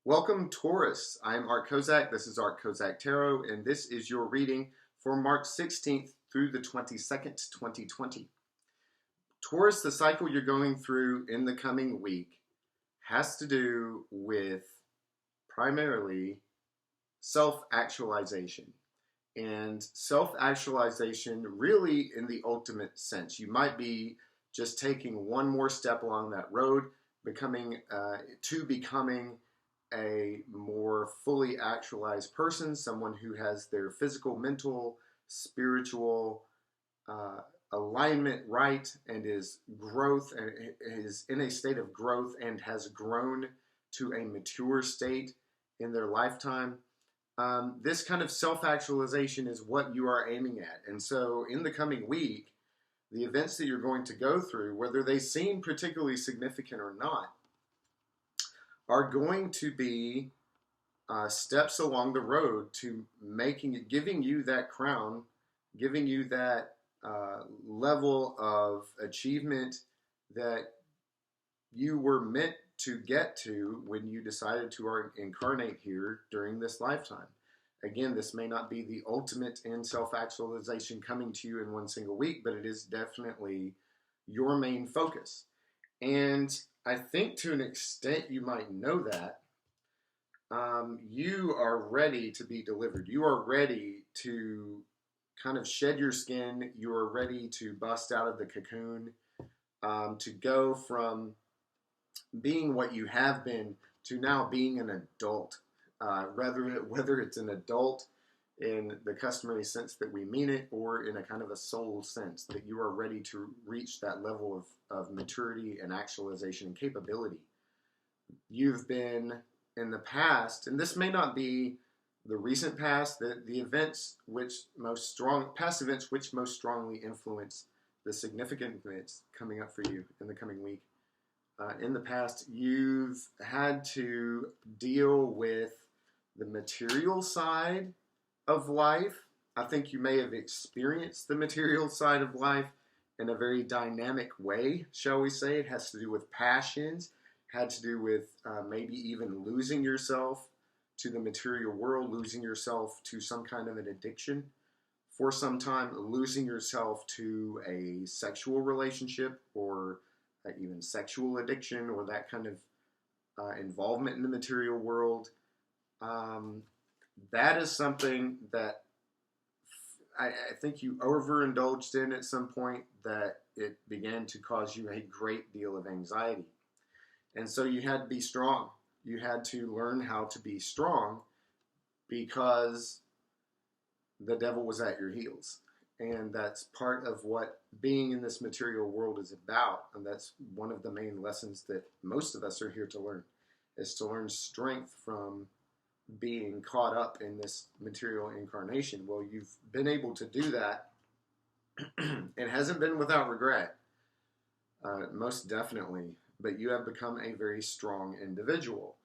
Welcome, Taurus. I'm Art Kozak. This is Art Kozak Tarot, and this is your reading for March 16th through the 22nd, 2020. Taurus, the cycle you're going through in the coming week has to do with primarily self-actualization. And self-actualization really in the ultimate sense. You might be just taking one more step along that road, becoming a more fully actualized person, someone who has their physical, mental, spiritual alignment right, and is growth and is in a state of growth and has grown to a mature state in their lifetime. This kind of self-actualization is what you are aiming at. And so in the coming week, the events that you're going to go through, whether they seem particularly significant or not, are going to be steps along the road to giving you that crown, giving you that level of achievement that you were meant to get to when you decided to incarnate here during this lifetime. Again, this may not be the ultimate in self-actualization coming to you in one single week, but it is definitely your main focus. And I think to an extent you might know that you are ready to be delivered. You are ready to kind of shed your skin. You are ready to bust out of the cocoon, to go from being what you have been to now being an adult. Whether it's an adult in the customary sense that we mean it, or in a kind of a soul sense, that you are ready to reach that level of maturity and actualization and capability. You've been in the past, and this may not be the recent past, the events past events which most strongly influence the significant events coming up for you in the coming week. In the past, you've had to deal with the material side of life. I think you may have experienced the material side of life in a very dynamic way, shall we say. It has to do with passions, had to do with maybe even losing yourself to the material world, losing yourself to some kind of an addiction for some time, losing yourself to a sexual relationship or even sexual addiction or that kind of involvement in the material world. That is something that I think you overindulged in at some point, that it began to cause you a great deal of anxiety. And so you had to be strong. You had to learn how to be strong because the devil was at your heels. And that's part of what being in this material world is about. And that's one of the main lessons that most of us are here to learn, is to learn strength from being caught up in this material incarnation. Well, you've been able to do that. It hasn't been without regret, most definitely, but you have become a very strong individual,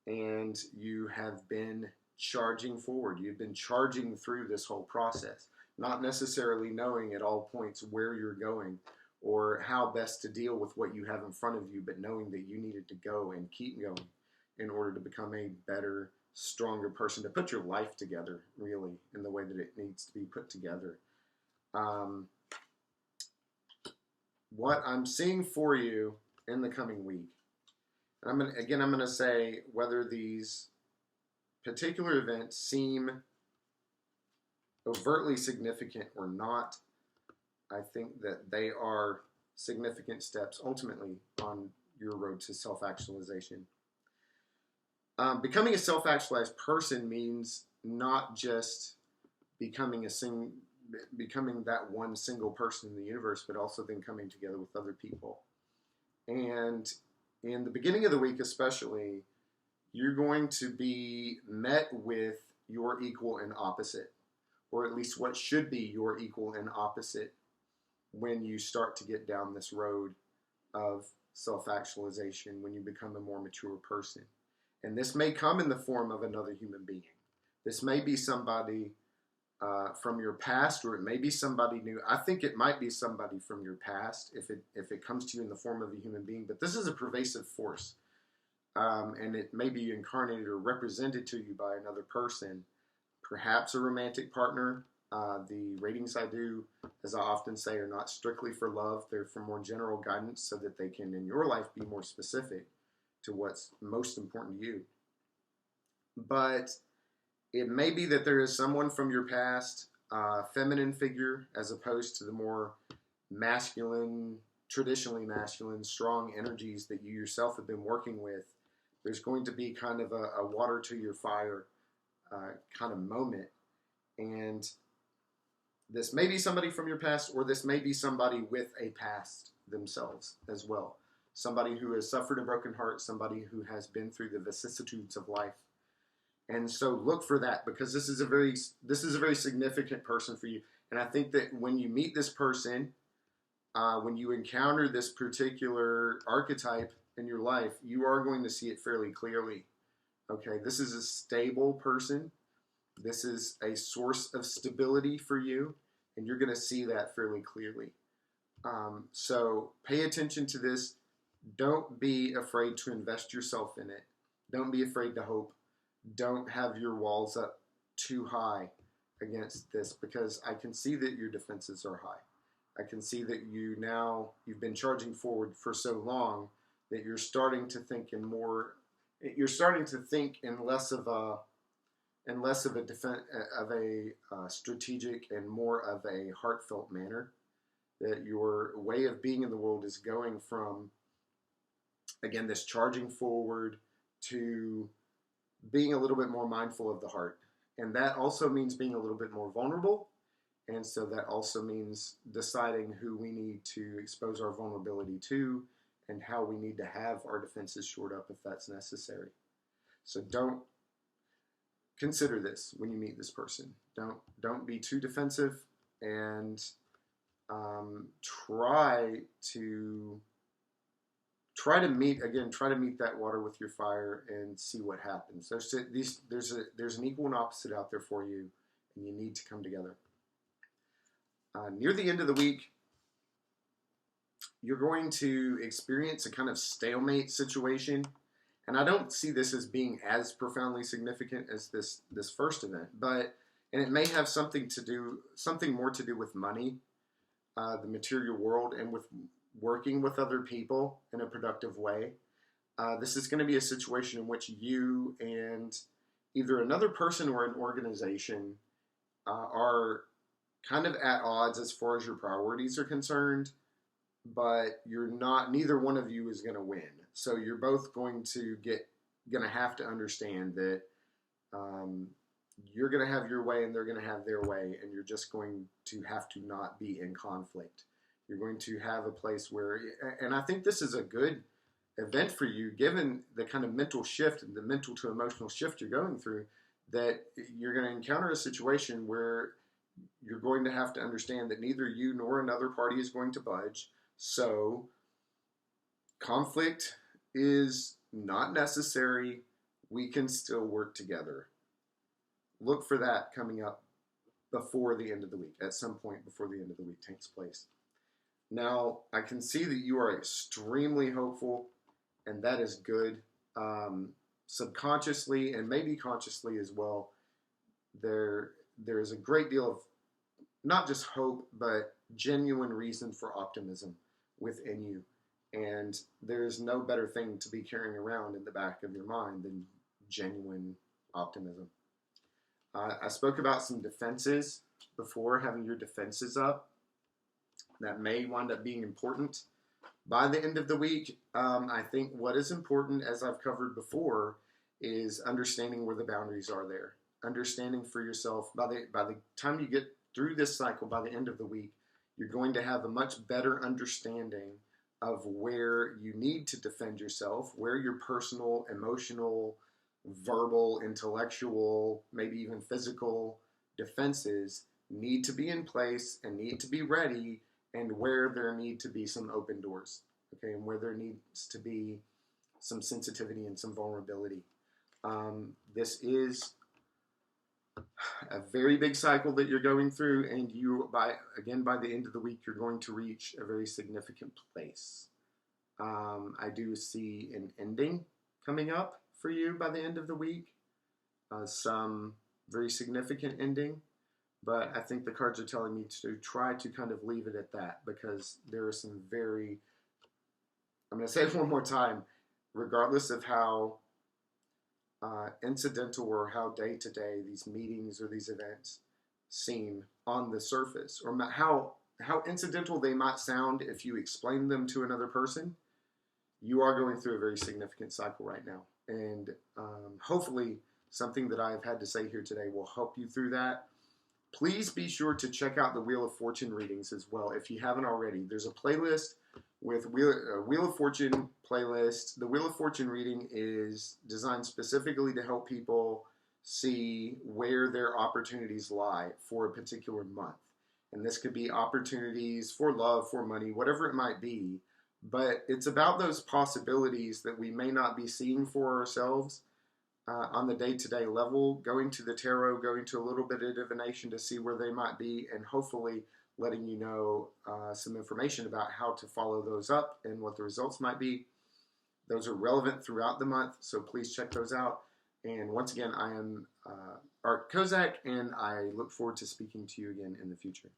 and you have been charging forward. You've been charging through this whole process, not necessarily knowing at all points where you're going or how best to deal with what you have in front of you, but knowing that you needed to go and keep going in order to become a better, stronger person, to put your life together, really, in the way that it needs to be put together. What I'm seeing for you in the coming week, and I'm going to say whether these particular events seem overtly significant or not, I think that they are significant steps ultimately on your road to self-actualization. Becoming a self-actualized person means not just becoming that one single person in the universe, but also then coming together with other people. And in the beginning of the week especially, you're going to be met with your equal and opposite, or at least what should be your equal and opposite, when you start to get down this road of self-actualization, when you become a more mature person. And this may come in the form of another human being. This may be somebody from your past, or it may be somebody new. I think it might be somebody from your past if it comes to you in the form of a human being. But this is a pervasive force. and it may be incarnated or represented to you by another person, perhaps a romantic partner. The ratings I do, as I often say, are not strictly for love. They're for more general guidance so that they can, in your life, be more specific to what's most important to you. But it may be that there is someone from your past, feminine figure, as opposed to the more masculine, traditionally masculine, strong energies that you yourself have been working with. There's going to be kind of a water to your fire kind of moment. And this may be somebody from your past, or this may be somebody with a past themselves as well. Somebody who has suffered a broken heart, somebody who has been through the vicissitudes of life. And so look for that, because this is a very significant person for you. And I think that when you meet this person, when you encounter this particular archetype in your life, you are going to see it fairly clearly. Okay, this is a stable person. This is a source of stability for you, and you're going to see that fairly clearly. So pay attention to this. Don't be afraid to invest yourself in it. Don't be afraid to hope. Don't have your walls up too high against this, because I can see that your defenses are high. I can see that you've been charging forward for so long that you're starting to think in less of a strategic and more of a heartfelt manner. That your way of being in the world is going from, again, this charging forward to being a little bit more mindful of the heart. And that also means being a little bit more vulnerable. And so that also means deciding who we need to expose our vulnerability to and how we need to have our defenses shored up if that's necessary. So don't consider this when you meet this person. Don't be too defensive, and try to meet that water with your fire and see what happens. There's an equal and opposite out there for you, and you need to come together. Near the end of the week, you're going to experience a kind of stalemate situation, and I don't see this as being as profoundly significant as this first event, and it may have something more to do with money, the material world, and with working with other people in a productive way. This is going to be a situation in which you and either another person or an organization are kind of at odds as far as your priorities are concerned, but neither one of you is going to win. So you're both going to have to understand that you're going to have your way and they're going to have their way, and you're just going to have to not be in conflict. You're going to have a place where, and I think this is a good event for you, given the kind of mental shift, the mental to emotional shift you're going through, that you're going to encounter a situation where you're going to have to understand that neither you nor another party is going to budge. So conflict is not necessary. We can still work together. Look for that coming up before the end of the week, at some point before the end of the week takes place. Now, I can see that you are extremely hopeful, and that is good. Subconsciously and maybe consciously as well, there is a great deal of not just hope, but genuine reason for optimism within you. And there's no better thing to be carrying around in the back of your mind than genuine optimism. I spoke about some defenses before, having your defenses up. That may wind up being important by the end of the week. I think what is important, as I've covered before, is understanding where the boundaries are there. Understanding for yourself, by the time you get through this cycle, by the end of the week, you're going to have a much better understanding of where you need to defend yourself, where your personal, emotional, verbal, intellectual, maybe even physical defenses need to be in place and need to be ready, and where there need to be some open doors, okay, and where there needs to be some sensitivity and some vulnerability. This is a very big cycle that you're going through, and by the end of the week, you're going to reach a very significant place. I do see an ending coming up for you by the end of the week. Some very significant ending, but I think the cards are telling me to try to kind of leave it at that, because there are some very, I'm going to say it one more time, regardless of how incidental or how day to day these meetings or these events seem on the surface, or how incidental they might sound if you explain them to another person, you are going through a very significant cycle right now. And hopefully something that I've had to say here today will help you through that. Please be sure to check out the Wheel of Fortune readings as well if you haven't already. There's a playlist with Wheel of Fortune playlist. The Wheel of Fortune reading is designed specifically to help people see where their opportunities lie for a particular month. And this could be opportunities for love, for money, whatever it might be. But it's about those possibilities that we may not be seeing for ourselves on the day-to-day level, going to the tarot, going to a little bit of divination to see where they might be, and hopefully letting you know some information about how to follow those up and what the results might be. Those are relevant throughout the month, so please check those out. And once again, I am Art Kozak, and I look forward to speaking to you again in the future.